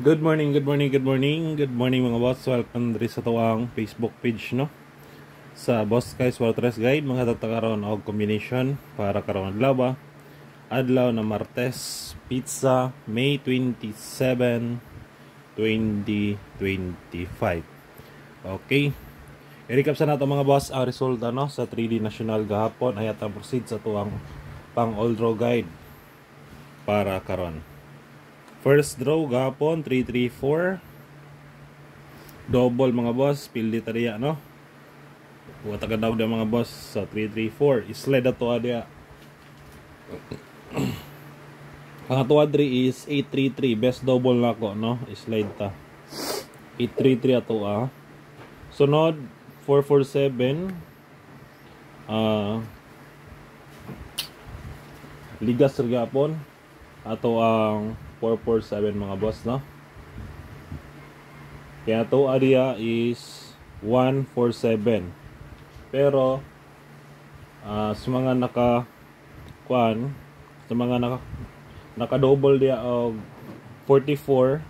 Good morning, good morning, good morning. Good morning mga boss. Welcome diri sa tuwang Facebook page no. Sa Boss Guys Waterless Guide mga tatakaron og combination para karon adlaw na Martes, pizza, May 27, 2025. Okay. I-recap sa nato mga boss ang resulta no sa 3D National gahapon ay atang proceed sa tuwang pang all draw guide para karon. First draw gapon 334 double mga boss, pildi tariya no. Wa taga daw mga boss sa 334 slide ato dia. Ang ato adri is 833 best double nako no, slide ta 833 ato sunod 447 ligas gapon ato ang 447 mga boss no. Kaya to area is 147. Pero sa mga naka double dia og 44,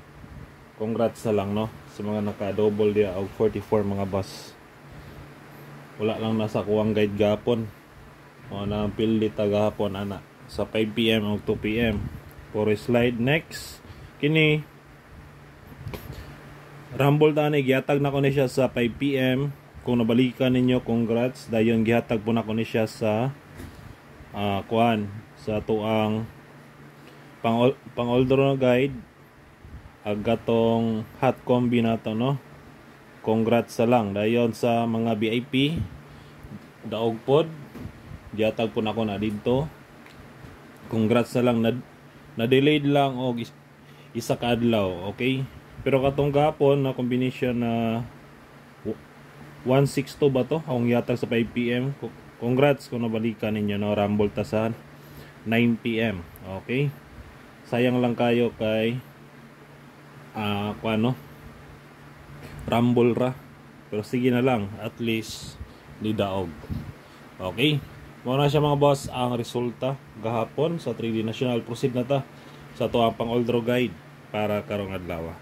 congrats na lang no sa mga naka double dia og 44 mga boss. Wala lang nasa kuwang guide gapon. O na pildi ta gahapon ana sa 5 PM o 2 PM. For slide next kini Rumble tani gihatag na ko ni siya sa 5 PM. Kung nabalikan ninyo, congrats. Dayon gihatag po na ko ni siya sa sa tuang pang all draw guide agatong hot combi nato no. Congrats sa lang dayon sa mga VIP daog pod gihatag po na ko na dito. Congrats sa lang na delayed lang og isa ka adlaw, okay? Pero katong gapon na combination na 162 ba to? Ang yatag sa 5 PM. Congrats kung nabalikan ninyo no, rumble ta sa 9 PM. Okay? Sayang lang kayo kay rumble ra. Pero sige na lang, at least di daog. Okay? Muna siya mga boss ang resulta gahapon sa 3D National. Proceed na ta sa tuwang pang all draw guide para karong adlaw.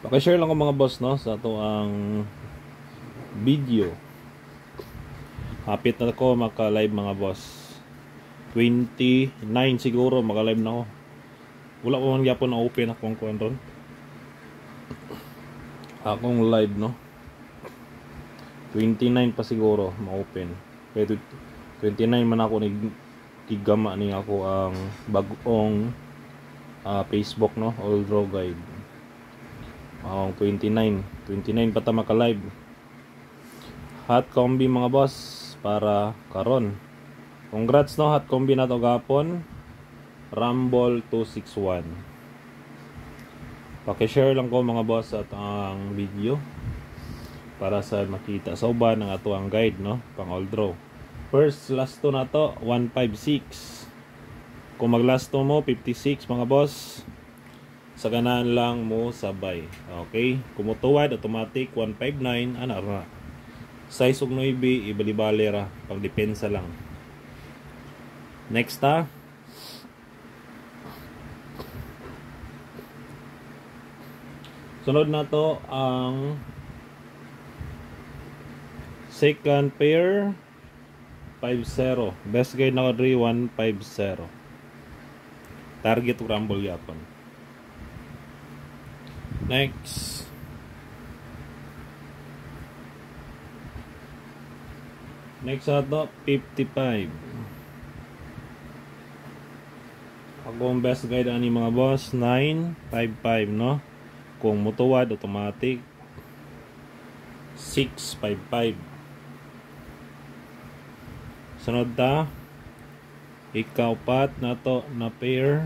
Paki-share lang ko mga boss no sa tuwang video. Hapit na ako maka-live mga boss. 29 siguro maka-live na ako. Wala ko man gyapon na open akong kuan ron. Akong live no. 29 pa siguro ma-open. Kaya 29 man ako nigigama ni ako ang bagong Facebook no, all draw guide. Ang 29 pa ta maka-live. Hot combi mga boss para karon. Congrats no, hot combi na to gapon. Rumble 261. Paki-share lang ko mga boss at ang video para sa makita sa uban ng ato ang guide no pang all draw. First last to na to 156. Kung mag last to mo 56 mga boss, sa ganan lang mo sabay. Okay, kumutuwad automatic 159 ana ra. Size og 9 ibali-bali ra pag depensa lang. Next sunod na to ang second pair 50. Best guide na ko 150. Target rumble yapon. Next ato 55. Akong best guide ani mga boss 955 no. Kung mutuwad automatic 655. Sunod ikaw pat na to na pair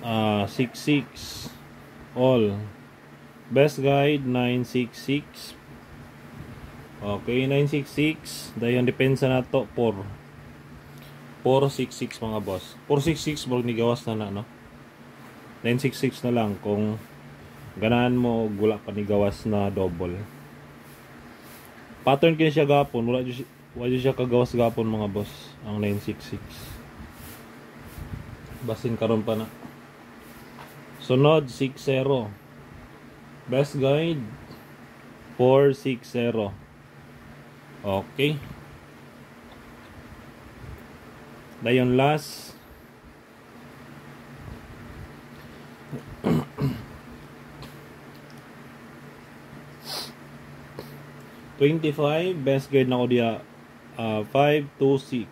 66 all. Best guide 966. Okay, 966 dayon depensa na to 466 mga boss. 466 bag ni gawas na no. 966 na lang kung ganahan mo gula pa ni gawas na double. Pattern kini siya gapon, Wala siya kagawas gapon mga boss. Ang 966. Basin karon pa na. Sunod 60. Best guide 460. Okay. Dayon last 25. Best guide na ko diya 526.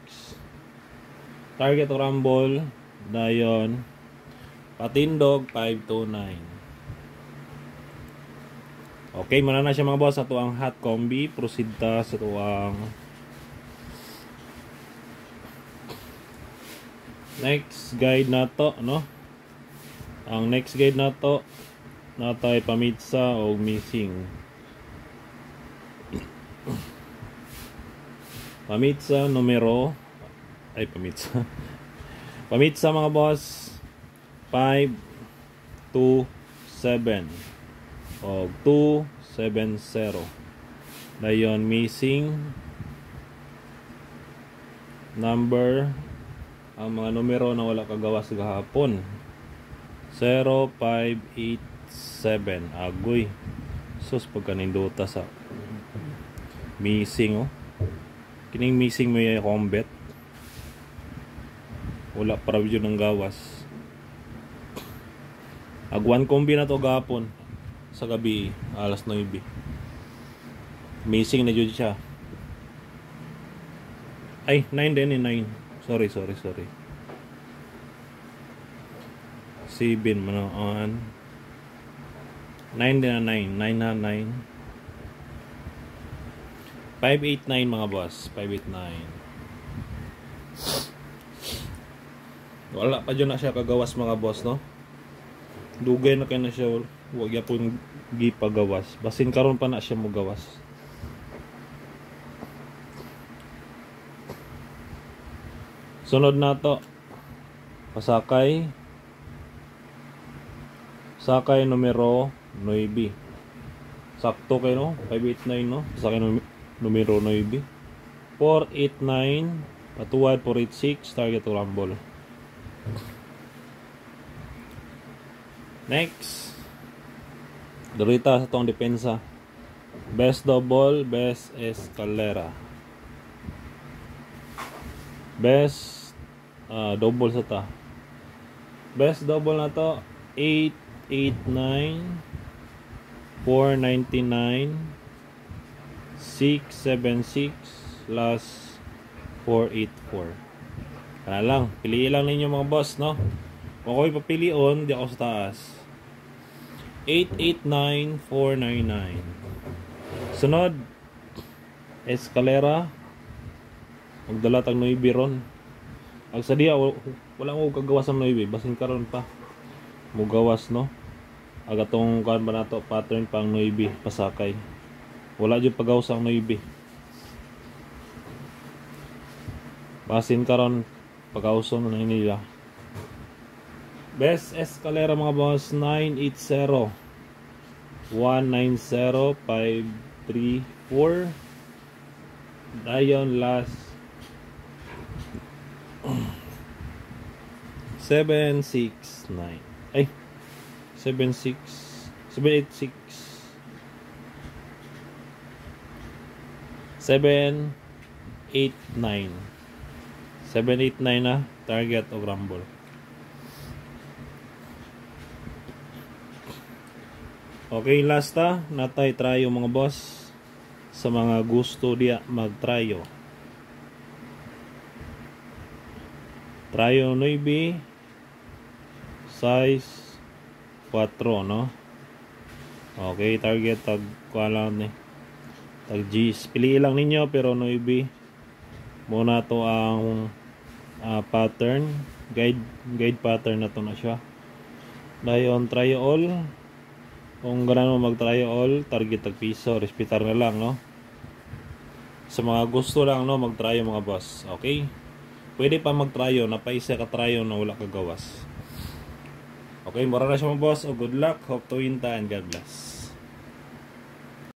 Target rumble dayon patindog 529. Okay, muna na siya mga boss. Ato ang hot combi. Proceed ta sa ito ang next guide na to, no? Ang next guide na to natay pamitsa o missing. Pamitsa numero ay pamitsa. Pamitsa mga boss 5 2 7 o 270. Dayon missing number ang mga numero na wala kagawas gahapon 0587. Agoy sus pagkanindota sa missing oh. Kining missing mo yung combat wala para video ng gawas. Agwan kombi na to gahapon sa gabi alas 9. Missing na jud siya. Ay 9 din 9. Sorry 7 manoon 9 din na 9 na 9 589 mga boss 589. Wala pa dyan na siya kagawas mga boss, no? Dugay na kayo na siya. Huwag ya po yung gipagawas. Basin karon pa na siya mo gawas. Sunod na to. Pasakay. Sakay numero 9. Sakto kayo, no? 589, no? Pasakay numero 9. 489. Patuwad 486. Target to rumble. Next. Dorita sa tong depensa. Best double, best escalera. Best double sa ta. Best double na to 889 499 676 plus 484. Kana lang, piliin lang ninyo mga boss, no? Kung ako'y papilion, di ako sa taas. 889499. Sunod, escalera. Magdala tag 9 ron. Ang sadiya, wala mo kagawas ng 9. Basin karon pa. Mugawas, no? Agatong kan ba nato pattern pang 9 pasakay. Wala jud pagawas ang 9. Basin karon pagauson na nila. Best escalera mga boss 980 190 534. Dayon last 769. Ay 786 789 na target o rumble. Okay, last natay tryo mga boss. Sa mga gusto diya mag-tryo. Tryo 9 size 4, no? Okay, target tag kuala ni. Tag G's. Piliin lang ninyo pero 9 muna to ang pattern. Guide pattern na to na siya. Dayon tryo all. Kung gano'n mo mag-try all, target tag piso, respetar na lang, no? Sa mga gusto lang, no, mag-try mga boss. Okay? Pwede pa mag-try, napaisa ka try na wala kagawas. Okay, mura na siya mga boss. O good luck, hope to win ta, and God bless.